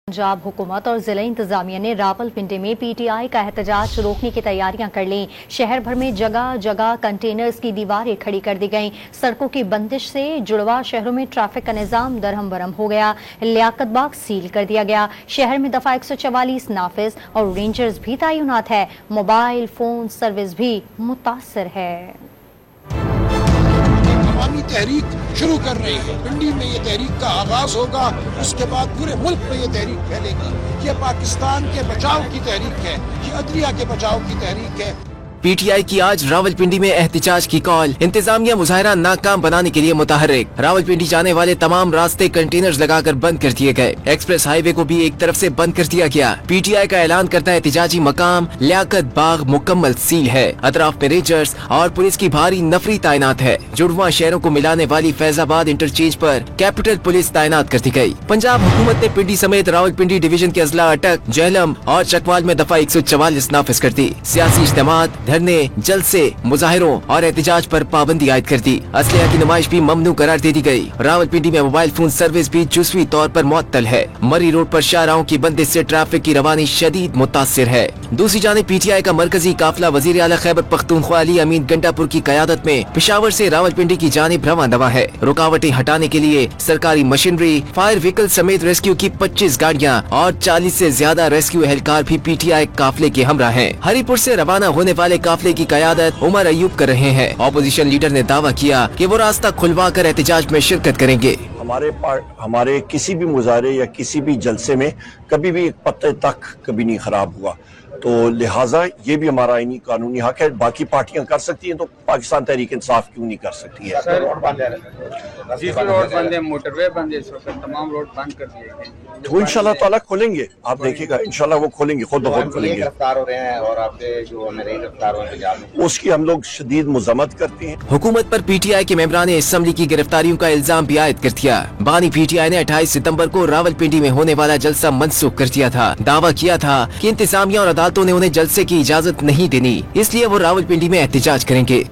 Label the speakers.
Speaker 1: पंजाब हुकूमत और जिला इंतजामिया ने रावलपिंडी में पीटीआई का एहतजाज रोकने की तैयारियां कर ली। शहर भर में जगह जगह कंटेनर्स की दीवारें खड़ी कर दी गईं। सड़कों की बंदिश से जुड़वा शहरों में ट्रैफिक का निजाम दरहम बरहम हो गया। लियाकत बाग सील कर दिया गया। शहर में दफा 144 नाफिज और रेंजर्स भी तैनात है। मोबाइल फोन सर्विस भी मुतासर है।
Speaker 2: तहरीक शुरू कर रहे हैं। पिंडी में ये तहरीक का आगाज होगा, उसके बाद पूरे मुल्क में ये तहरीक फैलेगी। ये पाकिस्तान के बचाव की तहरीक है, ये अदलिया के बचाव की तहरीक है।
Speaker 3: पीटीआई की आज रावलपिंडी में एहतजाज की कॉल। इंतजामिया मुजाहरा नाकाम बनाने के लिए मुतहर्रिक। रावलपिंडी जाने वाले तमाम रास्ते कंटेनर्स लगाकर बंद कर दिए गए। एक्सप्रेस हाईवे को भी एक तरफ से बंद कर दिया गया। पीटीआई का ऐलान करता है एहतजाजी मकाम लियाकत बाग मुकम्मल सील है। अतराफ में रेंजर्स और पुलिस की भारी नफरी तैनात है। जुड़वा शहरों को मिलाने वाली फैजाबाद इंटरचेंज पर कैपिटल पुलिस तैनात कर दी गयी। पंजाब हुकूमत ने पिंडी समेत रावलपिंडी डिवीजन के अजला अटक, जहलम और चकवाल में दफा 144 नाफिज कर दी। सियासी इज्तिमात, धरने, जलसे, मुजाहिरों और एहतजाज पर पाबंदी आयद कर दी। असलिया की नुमाइश भी ममनू करार दे दी गई। रावलपिंडी में मोबाइल फोन सर्विस भी जुज़वी तौर पर मुअत्तल है। मरी रोड पर शाहराहों की बंदिश से ट्रैफिक की रवानी शदीद मुतासिर है। दूसरी जानिब पीटीआई का मरकजी काफिला वजीर आला खैबर पख्तूनख्वा अली अमीन गंडापुर की कयादत में पेशावर से रावलपिंडी की जानिब रवां दवा है। रुकावटें हटाने के लिए सरकारी मशीनरी, फायर व्हीकल समेत रेस्क्यू की 25 गाड़ियाँ और 40 से ज्यादा रेस्क्यू एहलकार भी पीटीआई काफिले के हमरा हैं। हरिपुर से रवाना होने वाले काफिले की कयादत उमर अयूब कर रहे हैं। ऑपोजिशन लीडर ने दावा किया कि वो रास्ता खुलवा कर एहतजाज में शिरकत करेंगे।
Speaker 4: हमारे किसी भी मुजाहरे या किसी भी जलसे में कभी भी एक पत्ते तक कभी नहीं खराब हुआ, तो लिहाजा ये भी हमारा आईनी कानूनी हक है। बाकी पार्टियां कर सकती हैं तो पाकिस्तान तहरीक इंसाफ क्यों नहीं कर सकती है।
Speaker 5: रोड बंद है, मोटरवे बंद है, तमाम रोड बंद कर दिए गए।
Speaker 4: तो इंशाल्लाह ताला खोलेंगे, आप देखिएगा इंशाल्लाह वो खोलेंगे, खुद ब खुद खोलेंगे।
Speaker 5: गिरफ्तार हो रहे हैं और आपके जो नहीं गिरफ्तार हो रहे हैं
Speaker 4: उसकी हम लोग शदीद मजम्मत करते हैं।
Speaker 3: हुकूमत पर पीटीआई के मेंबरान असम्बली की गिरफ्तारियों का इल्जाम भी आयद कर दिया। बानी पीटीआई ने 28 सितम्बर को रावलपिंडी में होने वाला जलसा मनसूख कर दिया था। दावा किया था कि इंतजामिया और अदालतों ने उन्हें जलसे की इजाजत नहीं देनी, इसलिए वो रावलपिंडी में एहतजाज करेंगे।